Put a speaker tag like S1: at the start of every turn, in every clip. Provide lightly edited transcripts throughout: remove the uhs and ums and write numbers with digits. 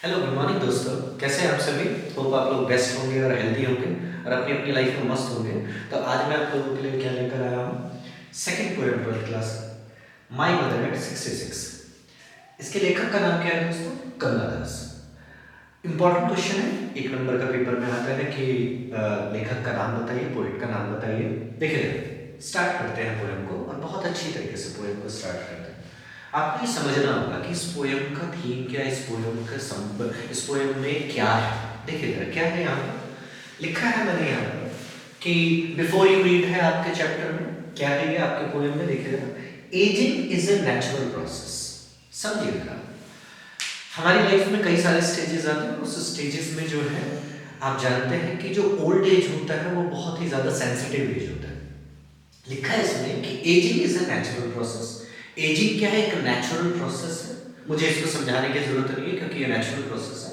S1: Hello good morning दोस्तों, कैसे हैं आप सभी। होप आप लोग बेस्ट होंगे और हेल्दी होंगे और अपनी अपनी लाइफ में मस्त होंगे। तो आज मैं आप लोगों के लिए क्या लेकर आया हूँ, second poem 12th class, my mother eight 66। इसके लेखक का नाम क्या है दोस्तों, कमला दास। इंपॉर्टेंट क्वेश्चन है, 1 नंबर का पेपर में आता है कि लेखक का नाम बताइए, पोएट का नाम बताइए। देखिए स्टार्ट करते हैं पोएम को और बहुत अच्छी तरीके से पोएम को स्टार्ट करते हैं। आपको ये समझना होगा कि इस पोएम का थीम क्या है, इस पोएम में क्या है। देखिए जरा क्या है, यहाँ पर लिखा है मैंने यहाँ पर कि बिफोर यू रीड है आपके चैप्टर में, क्या है ये आपके पोएम में। देखिए जरा, ageing is a natural process. समझिएगा, हमारी लाइफ में कई सारे स्टेजेस आते हैं। उस स्टेजेस में जो है आप जानते हैं कि जो ओल्ड एज होता है वो बहुत ही ज्यादा सेंसिटिव एज होता है। लिखा है इसमें कि ageing is a natural process. Ageing क्या है, एक नेचुरल प्रोसेस है। मुझे इसको समझाने की जरूरत नहीं है क्योंकि ये नेचुरल प्रोसेस है।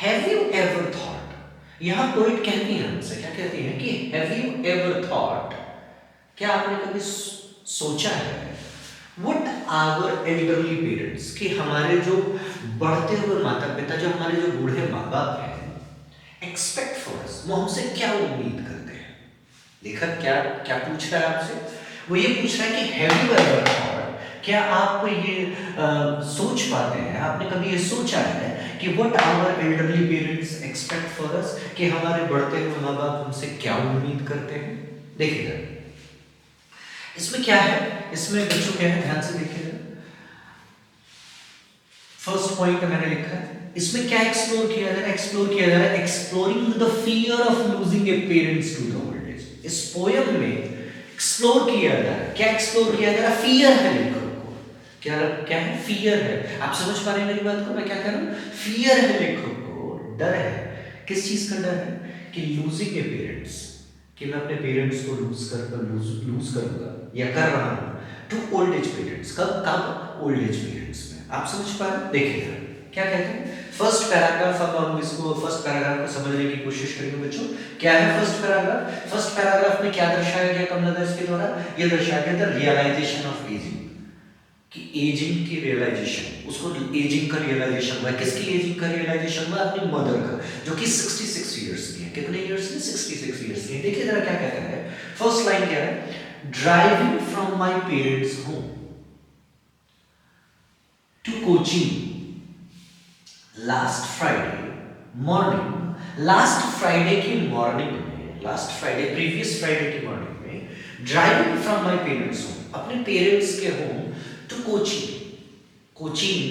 S1: हैव यू एवर थॉट, यहाँ पोइट कहती है हमसे, क्या कहती है कि हैव यू एवर थॉट, क्या आपने कभी सोचा है, व्हाट आवर एल्डरली पेरेंट्स, कि हमारे जो बढ़ते हुए माता पिता, जो हमारे जो बूढ़े माँ बाप हैं, एक्सपेक्ट फॉर अस, वो हमसे क्या उम्मीद करते हैं। लेखक क्या क्या पूछ रहा है आपसे, वो ये पूछ रहा है कि हैव यू एवर थॉट, क्या आप ये सोच पाते हैं, आपने कभी ये सोचा है कि what our elderly parents expect for us, कि हमारे बढ़ते हुए माँ बाप हमसे क्या उम्मीद करते हैं। देखिएगा इसमें क्या है, इसमें बच्चों क्या है, ध्यान से देखिएगा। फर्स्ट पॉइंट मैंने लिखा है, इसमें क्या एक्सप्लोर किया जा रहा है, exploring the fear of losing a parents to the old age. इस पोयम में एक्सप्लोर किया जा रहा है, क्या एक्सप्लोर किया जा रहा है, फियर है लेखक को। क्या क्या है, फियर है। आप समझ पा रहे हैं मेरी बात को, मैं क्या कह रहा हूं, फियर है लेखक को, डर है। किस चीज का डर है, कि लूजिंग ए पेरेंट्स, कि मैं अपने पेरेंट्स को लूज करूंगा या कर रहा हूं, टू ओल्ड एज पेरेंट्स। कब ओल्ड एज पेरेंट्स में। आप समझ पा रहे हैं, देखिएगा क्या कहते हैं। फर्स्ट पैराग्राफ, अब हम इसको फर्स्ट पैराग्राफ को समझने की कोशिश करेंगे बच्चों। क्या है फर्स्ट पैराग्राफ, फर्स्ट पैराग्राफ में क्या दर्शाया गया कमला दास के द्वारा, ये दर्शाया गया था रियलाइजेशन ऑफ एजिंग, कि एजिंग की रियलाइजेशन, उसको एजिंग का रियलाइजेशन हुआ। किसकी एजिंग का रियलाइजेशन हुआ, अपनी मदर का, जो कि 66 इयर्स की है। कितने इयर्स की, 66 इयर्स की है। देखिए जरा क्या कहता है, फर्स्ट लाइन क्या है, driving from my parents home to coaching last Friday morning, last Friday की मॉर्निंग में, लास्ट फ्राइडे प्रीवियस फ्राइडे की मॉर्निंग में, driving from my parents home, अपने पेरेंट्स के होम, टू कोचिंग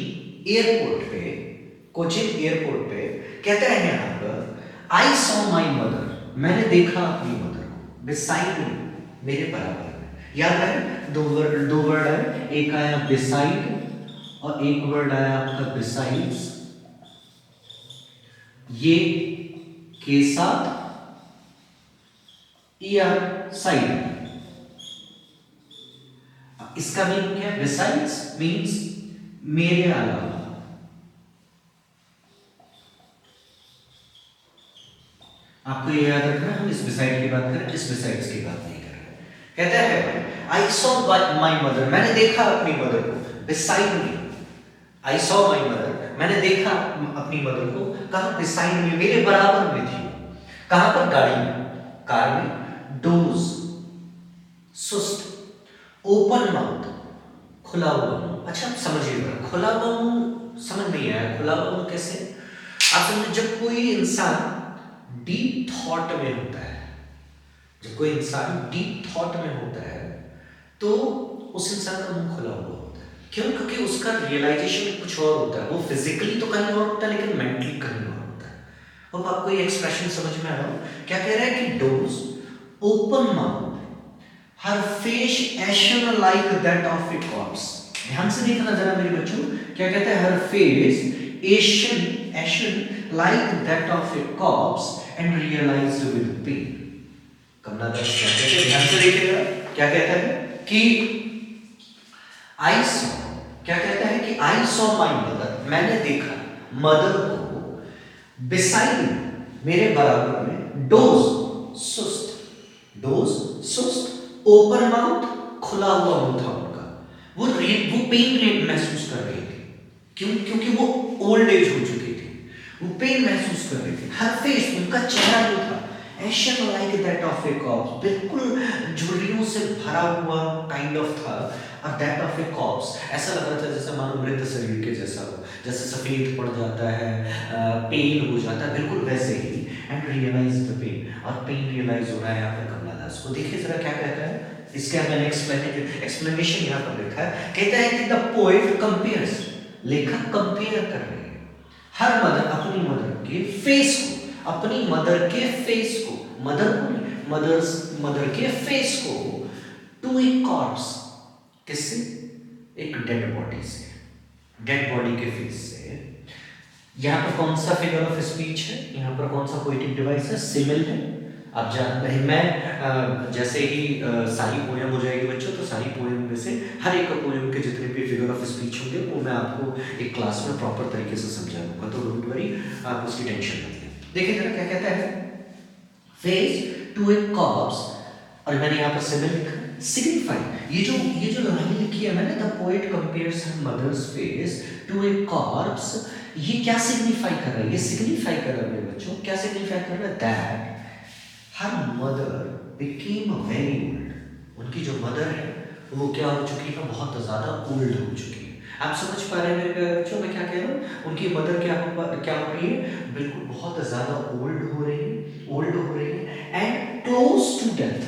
S1: एयरपोर्ट पे, कोचिंग एयरपोर्ट पे कहते हैं यहाँ पर, आई सॉ माई मदर, मैंने देखा अपनी मदर को, बिसाइड मी, मेरे बराबर में। याद है दो वर्ड है, एक आया बिसाइड और एक वर्ड आया आपका बिसाइड्स। ये के साथ या साइड, इसका मीनिंग क्या है, बिसाइड्स मीन्स मेरे अलावा। आपको ये याद रखना, हम इस बिसाइड की बात करें, इस बिसाइड्स की बात नहीं कर रहे। कहता है आई सॉ माई मदर, मैंने देखा अपनी मदर को, beside me, I saw my mother, मैंने देखा अपनी मदर को, कहाँ, बिसाइड मी, मेरे बराबर में थी। कहां पर, गाड़ी में, कार में, डोज सुस्त, ओपन माउथ, खुला हुआ मुंह। अच्छा आप समझिएगा, खुला हुआ मुंह समझ नहीं आया, खुला हुआ मुंह कैसे। आप समझे, जब कोई इंसान डीप थॉट में होता है, जब कोई इंसान डीप थॉट में होता है तो उस इंसान का मुंह खुला हुआ होता है। क्यों, क्योंकि उसका रियलाइजेशन कुछ और होता है, वो फिजिकली तो कहीं और होता है लेकिन मेंटली कहीं और होता है। अब आपको ये एक्सप्रेशन समझ में आ रहा हो, क्या कह रहा है कि doze open mouth, her face ashen like that of a corpse. ध्यान से देखना जरा मेरे बच्चों, क्या कहता है, her face ashen like that of a corpse and realised with pain. Kamala Das क्या कहते हैं, ध्यान से देखिएगा, क्या कहता है कि आई सॉ, क्या कहता है कि आई सॉ माई मदर, मैंने देखा मदर को, बिसाइड मेरे बराबर में, डोज सुस्त, ओपन माउथ, खुला हुआ मुंह था उनका। वो पेन महसूस कर रही थी। क्यों, क्योंकि वो ओल्ड एज हो चुकी थी। वो पेन महसूस कर रही थी। हर फेस, उनका चेहरा जो था Asian like that of a corpse, बिल्कुल झुर्रियों से भरा हुआ काइंड ऑफ था। और दैट ऑफ ए कॉप्स, ऐसा लग रहा था जैसे मानो मृत शरीर के जैसा हो, जैसे सफेद पड़ जाता है, पेन हो जाता है, बिल्कुल वैसे ही। एंड रियलाइज द पेन, और पेन रियलाइज हो रहा है यहाँ पर कमला दास को। देखिए जरा क्या कहता है, इसके मैंने एक्सप्लेनेशन यहाँ पर लिखा है। कहता है कि द पोएट कंपेयर्स, लेखक कंपेयर कर रहे हैं हर मदर, अपनी मदर के फेस को, अपनी मदर के फेस को, मदर को नहीं, मदर के फेस को टू ए कॉर्प्स, किससे? एक डेड बॉडी से, डेड बॉडी के फेस से। यहाँ पर कौन सा फिगर ऑफ स्पीच है, यहाँ पर कौन सा पोएटिक डिवाइस है? सिमिल है। आप जानते हैं, मैं जैसे ही सारी पोएम हो जाएगी बच्चों, तो सारी पोएम में से हर एक पोएम के जितने भी फिगर ऑफ स्पीच होंगे वो मैं आपको एक क्लास में प्रॉपर तरीके से समझा दूंगा, तो डोंट वरी, आप उसकी टेंशन मत लें। देखिए जरा क्या कहता है, फेस टू ए कॉर्प्स, और मैंने यहाँ पर सिमिल लिखा, सिग्निफाई। ये जो लाइन लिखी है मैंने, the poet compares her mother's face to a corpse, ये क्या सिग्निफाई कर रहा है? ये सिग्निफाई कर रहा है मेरे बच्चों, क्या सिग्निफाई कर रहा है? That her mother became very old, उनकी जो मदर है वो क्या हो चुकी है? बहुत ज़्यादा ओल्ड हो चुकी है। आप समझ पा रहे हैं मेरे बच्चों मैं क्या कह रहा हूँ? उनकी मदर क्या हो रही है? बिल्कुल बहुत ज़्यादा ओल्ड हो रही है, एंड क्लोज टू डेथ,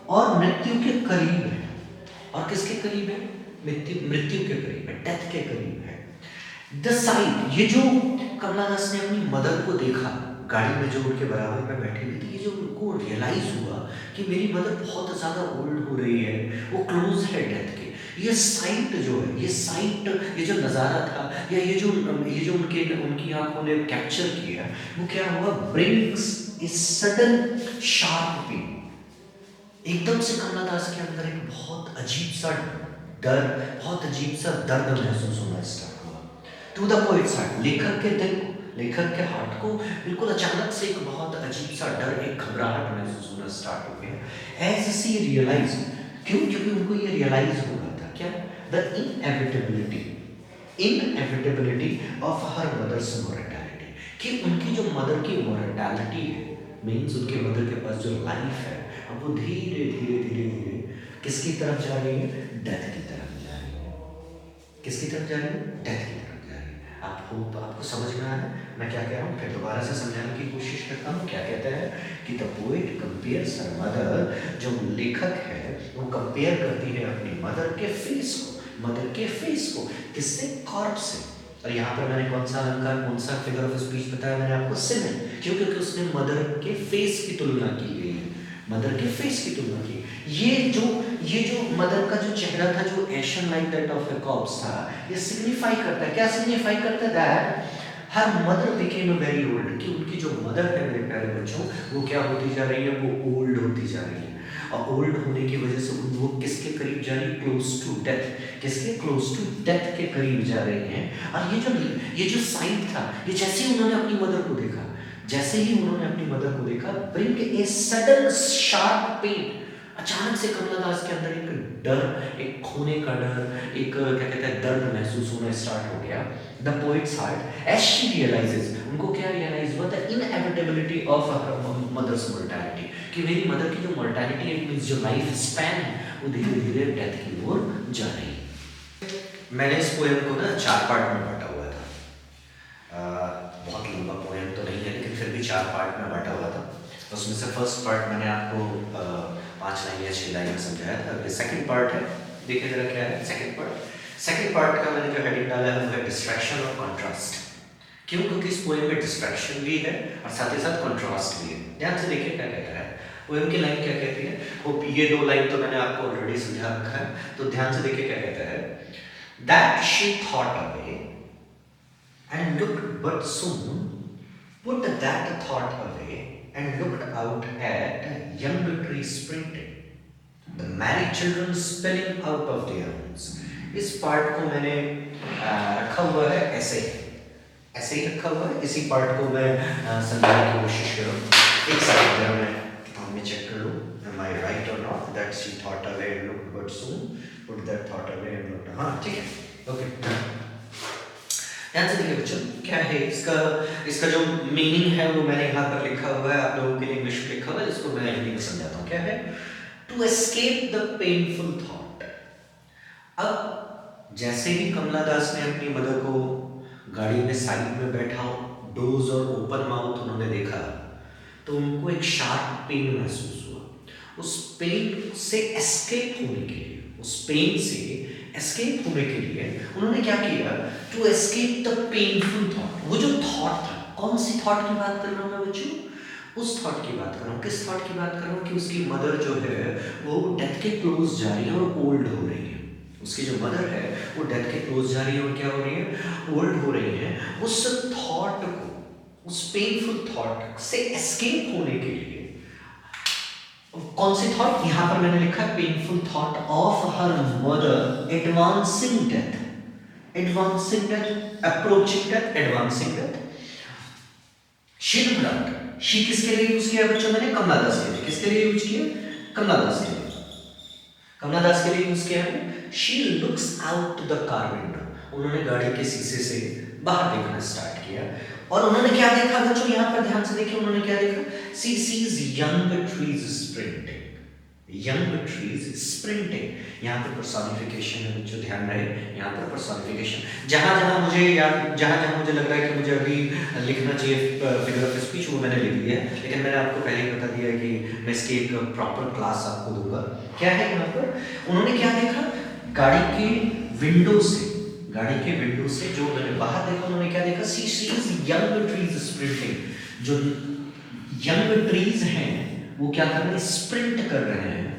S1: और मृत्यु के करीब है। और किसके करीब है? मृत्यु के करीब है, डेथ के करीब है। द साइट, ये जो कमला दास ने अपनी मदर को देखा गाड़ी में जो उनके बराबर में बैठी हुई थी, ये जो उनको रियलाइज हुआ कि मेरी मदर बहुत ज़्यादा ओल्ड हो रही है, वो क्लोज है डेथ के, ये साइट जो है, ये जो नज़ारा था, या ये जो उनकी आंखों ने कैप्चर किया, वो क्या हुआ? Brings a sudden sharp pain, एकदम से कमला दास के अंदर एक बहुत अजीब सा डर, बहुत अजीब सा दर्द महसूस होना स्टार्ट हुआ। टू द पोएट्स हार्ट, लेखक के दिल को, लेखक के हार्ट को बिल्कुल अचानक से एक बहुत अजीब सा डर, एक घबराहट महसूस होना स्टार्ट हो गया। एज सी रियलाइज, क्यों? क्योंकि उनको ये रियलाइज हो रहा था क्या? The inevitability of her mother's mortality, कि उनकी जो मदर की मोर्टेलिटी है, मीन्स उनके मदर के पास जो लाइफ है, अब वो धीरे धीरे किसकी तरफ जा रही है? डेथ की तरफ जा रही है। किसकी तरफ जा रही है? डेथ की तरफ जा रही है। आपको समझ में आया मैं क्या कह रहा हूँ? फिर दोबारा से समझाने की कोशिश करता हूँ। क्या कहता है कि the poet compares her mother, जो लेखक है वो कंपेयर करती है अपनी मदर के फेस को, किससे? कॉर्प्स से। और यहाँ पर मैंने कौन सा अलंकार, कौन सा फिगर ऑफ स्पीच बताया मैंने आपको? सिमिल, क्योंकि उसने मदर के फेस की तुलना की गई है, मदर के फेस की तुलना की। ये जो मदर का जो चेहरा था, जो Asian like that of a corps था, ये सिग्निफाई करता है, क्या सिग्निफाई करता है? That her mother became very old, कि उनकी जो मदर है मेरे प्यारे बच्चों, वो क्या होती जा रही है? वो ओल्ड होती जा रही है। और ओल्ड होने की वजह से वो किसके करीब जा रही है? Close to death. किसके? क्लोज टू डेथ के करीब जा रहे हैं। और ये जो साइट था, ये जैसे ही उन्होंने अपनी मदर को देखा, bring a sudden sharp pain, अचानक से कमला दास के अंदर एक डर, एक खोने का डर, एक क्या कहते हैं दर्द महसूस होना स्टार्ट हो गया। The poet's heart, as she realises, उनको क्या रियलाइज हुआ? The inevitability of mother's mortality, कि मेरी मदर की जो मोर्टेलिटी है, मींस जो लाइफ स्पैन है, वो धीरे धीरे डेथ की ओर जा रही है। मैंने इस पोएम को ना 4 पार्ट में बांटा हुआ था। बहुत लंबा पोएम तो नहीं है, लेकिन फिर भी 4 पार्ट में बांटा हुआ था। उसमें से फर्स्ट पार्ट मैंने आपको 5 लाइन या 6 लाइन में समझाया था। ये सेकंड पार्ट है, देखिए जरा क्या है सेकंड पार्ट का मैंने जो हेडिंग डाला है वो है डिस्ट्रैक्शन और कॉन्ट्रास्ट। क्यों? क्योंकि इस पोएम में डिस्ट्रैक्शन भी है और साथ ही साथ कॉन्ट्रास्ट भी है। ध्यान से देखिए क्या कहता है पोएम की लाइन, क्या कहती है वो। ये 2 लाइन तो मैंने आपको ऑलरेडी समझा रखा है, तो ध्यान से देखिए क्या कहता है। That she thought away and looked, but soon put that thought away and looked out at young trees sprinting, the merry children spilling out of their homes. इस पार्ट को मैंने रखा हुआ है ऐसे ही रखा हुआ है। इसी पार्ट को मैं समझाने की कोशिश कर रहा हूँ। एक सेकंड मैं किताब में चेक कर लूँ, am I right or not? That she thought away and looked, but soon put that thought away and looked. हाँ ठीक है, ओके। ध्यान से देखिए बच्चों, क्या है इसका इसका जो मीनिंग है वो मैंने यहाँ पर लिखा हुआ है, आप लोगों के लिए इंग्लिश में लिखा हुआ है, जिसको मैं हिंदी में समझाता हूँ। क्या है? To escape the painful thought. अब जैसे ही कमला दास ने अपनी मदर को गाड़ी में साइड में बैठा डोज और ओपन माउथ उन्होंने देखा, तो उनको एक शार्प पेन महसूस हुआ। उस पेन से एस्केप होने के लिए, उस पेन से एस्केप होने के लिए उन्होंने क्या किया? To escape the painful thought. वो जो थॉट था, कौन सी थॉट की बात कर रहा हूँ मैं बच्चों? उस थॉट की बात कर रहा हूँ। किस थॉट की बात कर रहा हूँ? कि उसकी मदर जो है वो डेथ के क्लोज जा रही है और ओल्ड हो रही है। उसकी जो मदर है वो डेथ के क्लोज जा रही है और क्या हो रही है? ओल्ड हो रही है। उस थॉट को, उस पेनफुल थॉट से एस्केप होने के लिए, कौन सी थॉट? यहां पर मैंने लिखा है painful thought of her mother advancing death, advancing death, approaching death, advancing death. She looked out. She किसके लिए यूज किया बच्चों? मैंने कमला दास के लिए। किसके लिए यूज किया? कमला दास के लिए। कमला दास के लिए यूज किया है। She looks out the car window. उन्होंने गाड़ी के शीशे से बाहर देखना स्टार्ट किया और उन्होंने क्या देखा बच्चों? यहां पर ध्यान से देखिए, उन्होंने क्या देखा? She sees young trees sprinting, young trees sprinting. यहाँ पर पर्सोनिफिकेशन है बच्चों, ध्यान रहे, यहाँ पर पर्सोनिफिकेशन। जहाँ जहाँ मुझे याद, जहाँ जहाँ मुझे लग रहा है कि मुझे अभी लिखना चाहिए फिगर ऑफ स्पीच, वो मैंने लिख दिया है, लेकिन मैंने आपको पहले ही बता दिया है कि मैं इसकी एक प्रॉपर क्लास आपको दूंगा। क्या है यहाँ पर? उन्होंने क्या देखा? गाड़ी के विंडो से, गाड़ी के विंडो से जो उन्होंने बाहर देखा, उन्होंने क्या देखा? She sees young trees sprinting. जो यंग ट्रीज हैं वो क्या कर रहे हैं? स्प्रिंट कर रहे हैं।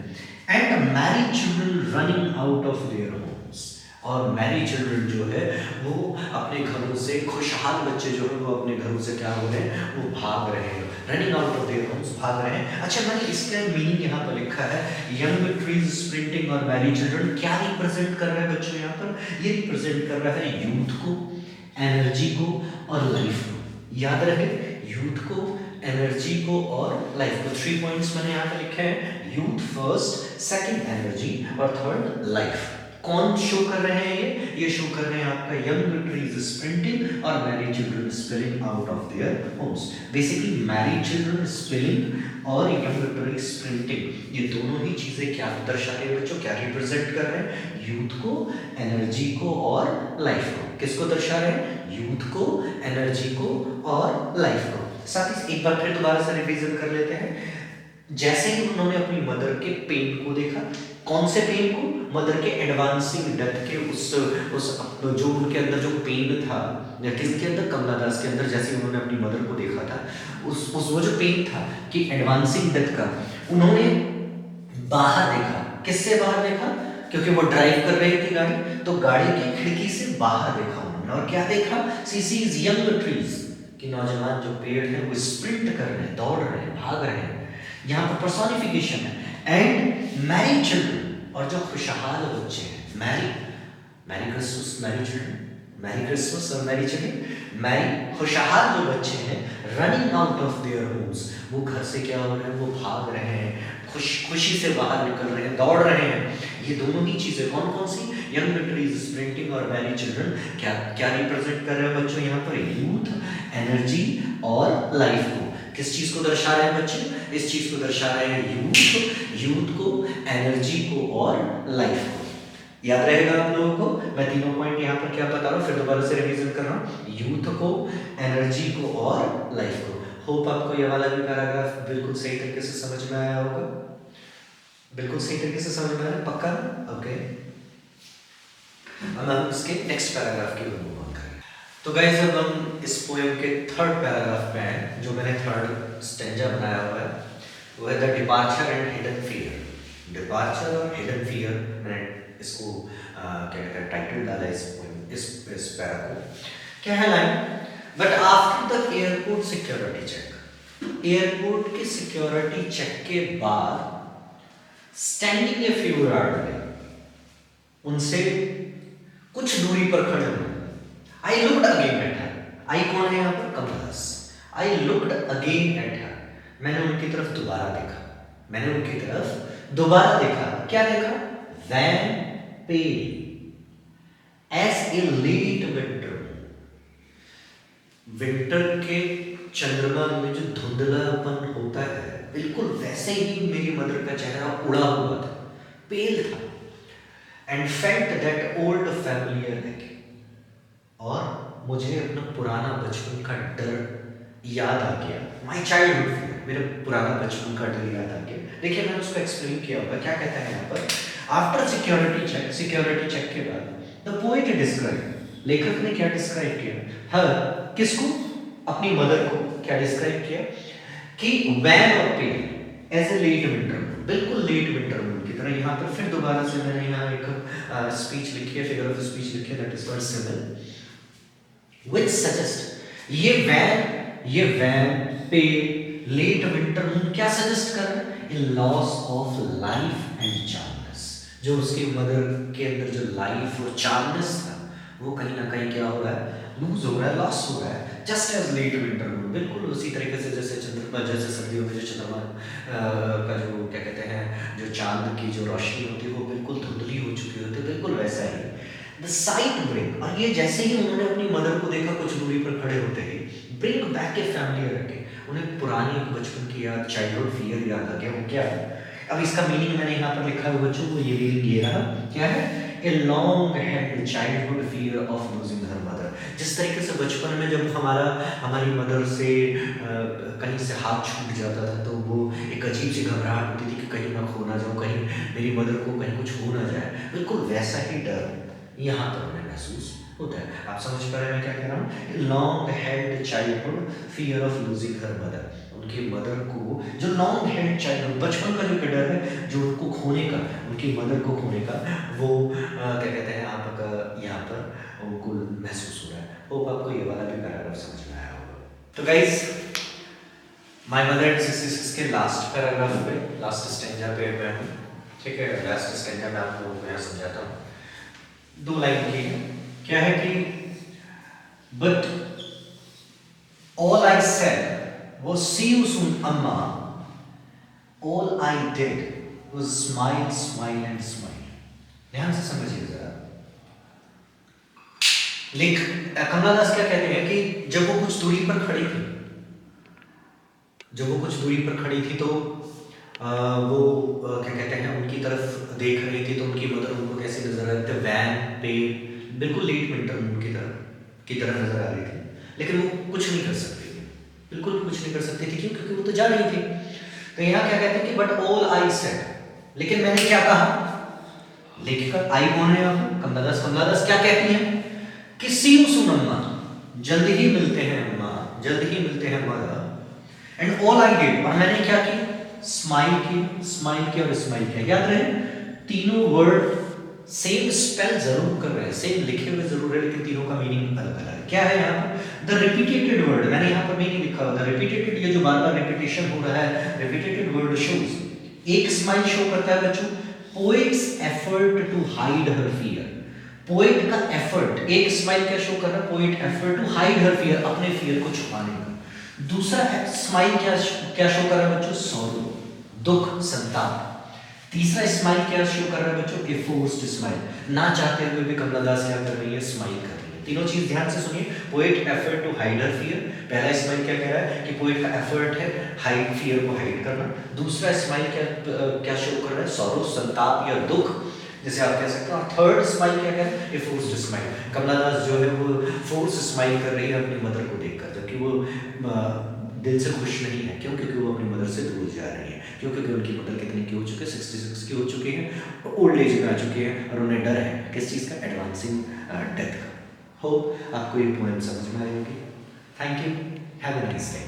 S1: And married children running out of their homes. और मैरिड चिल्ड्रन जो है वो अपने घरों से, खुशहाल बच्चे जो है वो अपने घरों से क्या हो रहे हैं? वो भाग रहे हैं। Running out of their homes, भाग रहे हैं। अच्छा, मैंने इसका मीनिंग यहाँ पर लिखा है, यंग ट्रीज स्प्रिंटिंग और मैरिड चिल्ड्रन क्या रिप्रेजेंट कर रहा है बच्चों? यहाँ पर ये रिप्रेजेंट कर रहा है यूथ को, एनर्जी को और लाइफ को। याद रहे, यूथ को, एनर्जी को और लाइफ को। 3 पॉइंट्स मैंने यहाँ पे लिखे हैं, यूथ फर्स्ट, सेकंड एनर्जी और थर्ड लाइफ। कौन शो कर रहे हैं? ये शो कर रहे हैं आपका यंग ट्रीज स्प्रिंटिंग और married children spilling out of their homes. Basically married children spilling और यंग ट्री स्प्रिंटिंग, ये दोनों ही चीजें क्या दर्शा रहे हैं बच्चों? क्या रिप्रेजेंट कर रहे हैं? यूथ को, एनर्जी को और लाइफ को। किसको दर्शा रहे हैं? यूथ को, एनर्जी को और लाइफ को। साथ ही एक बार फिर दोबारा से रिवीजन कर लेते हैं। जैसे ही उन्होंने अपनी मदर के पेन को देखा, कौन से पेन को? मदर के एडवांसिंग डेथ के उस जो उनके अंदर जो पेन था, या किसके अंदर? कमला दास के अंदर। जैसे उन्होंने अपनी मदर को देखा था, उस वो जो पेन था कि एडवांसिंग डेथ का, उन्होंने बाहर देखा। किससे बाहर देखा? क्योंकि वो ड्राइव कर रही थी गाड़ी, तो गाड़ी की खिड़की से बाहर देखा उन्होंने। और क्या देखा? सी सीज यंग ट्रीज, कि नौजवान जो पेड़ हैं वो स्प्रिंट कर रहे हैं, दौड़ रहे हैं, भाग रहे हैं। यहाँ पर पर्सोनिफिकेशन है। एंड मैरिड चिल्ड्रन, और जो खुशहाल बच्चे हैं, merry Christmas, Mary children, merry Christmas और मैरी चिल्ड्रन, मैरी खुशहाल जो बच्चे हैं, running out of their homes, वो घर से क्या हो रहे हैं? वो भाग रहे हैं, खुशी से बाहर निकल रहे हैं, दौड़ रहे हैं। ये दोनों ही चीजें कौन कौन सी? यंग ट्रीज स्प्रिंटिंग और मैरी चिल्ड्रन क्या क्या रिप्रेजेंट कर रहे हैं बच्चों? यहाँ पर यूथ, एनर्जी और लाइफ को। किस चीज को दर्शा रहे हैं बच्चे? इस चीज को दर्शा रहे हैं यूथ को, एनर्जी को और लाइफ को। याद रहेगा आप लोगों को? मैं तीनों पॉइंट यहाँ पर क्या बता रहा हूँ, फिर दोबारा से रिवीजन कर रहा हूँ। यूथ को, एनर्जी को और लाइफ को। होप आपको ये वाला भी पैराग्राफ बिल्कुल सही तरीके से समझ में आया होगा। बिल्कुल सही तरीके से समझ में आया, पक्का? ओके, अब हम इसके नेक्स्ट पैराग्राफ की ओर मूव ऑन करें। तो गाइस, अब हम इस पोएम के थर्ड पैराग्राफ पे हैं, जो मैंने थर्ड स्टेंजा बनाया हुआ है, वो है the departure and hidden fear. Departure और हिडन फियर, मैंने इसको क्या कहते हैं, टाइटल डाला इस पोएम, इस पैरा को। क्या है line? But after the airport security check, airport के सिक्योरिटी चेक के बाद, standing a few yard away, उनसे कुछ दूरी पर खड़े हुए, I looked again at her. I कौन है यहाँ पर? Kamala Das. I looked again at her, मैंने उनकी तरफ दोबारा देखा, मैंने उनकी तरफ दोबारा देखा। क्या देखा? then pale as a late winter moon, winter के चंद्रमा में जो धुंधलापन होता है, बिल्कुल वैसे ही मेरी मदर का चेहरा उड़ा हुआ था, पेल था, and felt that old familiar again. और मुझे अपना पुराना बचपन का डर याद आ गया, माई चाइल्डहुड फियर, मेरा पुराना बचपन का डर याद आ गया। देखिए मैंने उसको एक्सप्लेन किया होगा, क्या कहता है यहाँ पर, आफ्टर सिक्योरिटी चेक के बाद द पोएट डिस्क्राइब, लेखक ने क्या डिस्क्राइब किया, हर किसको, अपनी मदर को क्या डिस्क्राइब किया कि वैन और pale as a late winter moon, बिल्कुल लेट विंटर मून की तरह। यहाँ पर फिर दोबारा से मैंने यहाँ एक स्पीच लिखी है, फिगर ऑफ स्पीच लिखी है, that is called simile, which suggest, ये वैन पे लेट विंटर मून क्या सजेस्ट कर रहा है, ए लॉस ऑफ लाइफ एंड चार्मनेस, जो उसकी मदर के अंदर जो लाइफ और चार्मनेस था वो कहीं ना कहीं क्या हो रहा है, लूज हो रहा है, लॉस हो रहा है। Just as late winter moon, बिल्कुल उसी तरीके से जैसे चंद्रमा, जैसे सर्दियों में जो चंद्रमा का जो क्या कहते हैं, जो चांद की जो रोशनी होती है वो बिल्कुल धुंधली हो चुकी होती है, बिल्कुल वैसा ही द साइट ब्रिंग, और ये जैसे ही उन्होंने अपनी मदर को देखा कुछ दूरी पर खड़े होते ही, ब्रिंग बैक ए फैमिली रखे, उन्हें पुरानी एक बचपन की याद, चाइल्डहुड फियर याद आ गया। वो क्या है, अब इसका मीनिंग मैंने यहाँ पर लिखा है बच्चों को, ये मीनिंग ये रहा, क्या है, a long had childhood fear of losing her mother. जिस तरीके से बचपन में जब हमारी मदर से कहीं से हाथ छूट जाता था तो वो एक अजीब सी घबराहट होती थी कि कहीं मैं खो ना जाऊँ, कहीं मेरी मदर को कहीं कुछ हो ना जाए, बिल्कुल वैसा ही डर यहाँ पर उन्हें महसूस होता है। आप समझ पा रहे हैं मैं क्या कह रहा हूँ, long held childhood fear of losing her mother, उनकी मदर को जो लॉन्ग हेल्ड चाइल्डहुड, बचपन का जो डर है, जो उनको खोने का, उनकी मदर को खोने का, वो क्या कहते हैं आपका यहाँ पर उनको महसूस हो रहा है। होप आपको ये वाला भी पैराग्राफ समझ में आया होगा। तो guys, my mother and sisters के लास्ट पैराग्राफ पे, लास्ट स्टैंजा पे मैं हूँ, ठीक है। लास्ट स्टैंजा में आपको मैं समझाता हूँ, 2 लाइन की है, क्या है कि but all I said was see you soon अम्मा, all I did was smile smile and smile। ध्यान से समझिए जरा, कमला दास क्या कहते हैं कि जब वो कुछ दूरी पर खड़ी थी, तो वो क्या कहते हैं, उनकी तरफ देख रही थी, तो उनकी मदर उनको कैसे नजर आ रही थी, वैन पे बिल्कुल लेट विंटर मून की तरह नजर आ रही थी, लेकिन वो कुछ नहीं कर सकती थी, बिल्कुल कुछ नहीं कर सकती थी, क्यों, क्योंकि वो तो जा रही थी। तो यहाँ क्या कहते हैं कि बट ऑल आई सेड, लेकिन मैंने क्या कहा, लेखिका आई कौन है, कमला दास क्या कहती हैं कि सी यू सून अम्मा, जल्द ही मिलते हैं अम्मा, जल्द ही मिलते हैं mother, and all I did, और मैंने क्या किया, स्माइल की और स्माइल किया। याद रहे, तीनों वर्ड सेम स्पेल जरूर कर रहे हैं, सेम लिखे हुए जरूर है, लेकिन तीनों का मीनिंग अलग अलग है। क्या है यहाँ पर, द रिपीटेटेड वर्ड, मैंने यहाँ पर मीनिंग लिखा हुआ, द रिपीटेटेड, ये जो बार बार रिपीटेशन हो रहा है, रिपीटेटेड वर्ड शोज, एक स्माइल शो करता है बच्चों, poet's effort to hide her fear, poet का एफर्ट, एक स्माइल क्या शो कर रहा है, poet effort to hide her fear, अपने फियर को छुपाने का। दूसरा स्माइल क्या शो कर रहा है बच्चों, सॉरो, दुख, संताप। तीसरा स्माइल क्या शो कर रहा है बच्चों, ए फोर्स्ड स्माइल, ना चाहते हुए भी कमला दास क्या कर रही है, स्माइल कर रही है। तीनों चीज ध्यान से सुनिए, poet effort to hide her fear, पहला स्माइल क्या कह रहा है कि पोएट का एफर्ट है हाइड, फियर को हाइड करना। दूसरा स्माइल क्या शो कर रहा है, सॉरो, संताप या दुख, जैसे आप कह सकते हो। और थर्ड स्माइल क्या कह रहा है, ए फोर्स्ड स्माइल, कमला दास जो है वो फोर्स स्माइल कर रही है अपनी मदर को देखकर, जबकि वो दिल से खुश नहीं है, क्यों, क्योंकि वो अपनी मदर से दूर जा रही है, क्योंकि उनकी मदर कितनी की हो चुकी है, 66 की हो चुकी है, ओल्ड एज में आ चुकी है, और उन्हें डर है किस चीज़ का, एडवांसिंग डेथ का। होप आपको ये पोएम समझ में आई होगी। Thank you, have a nice day.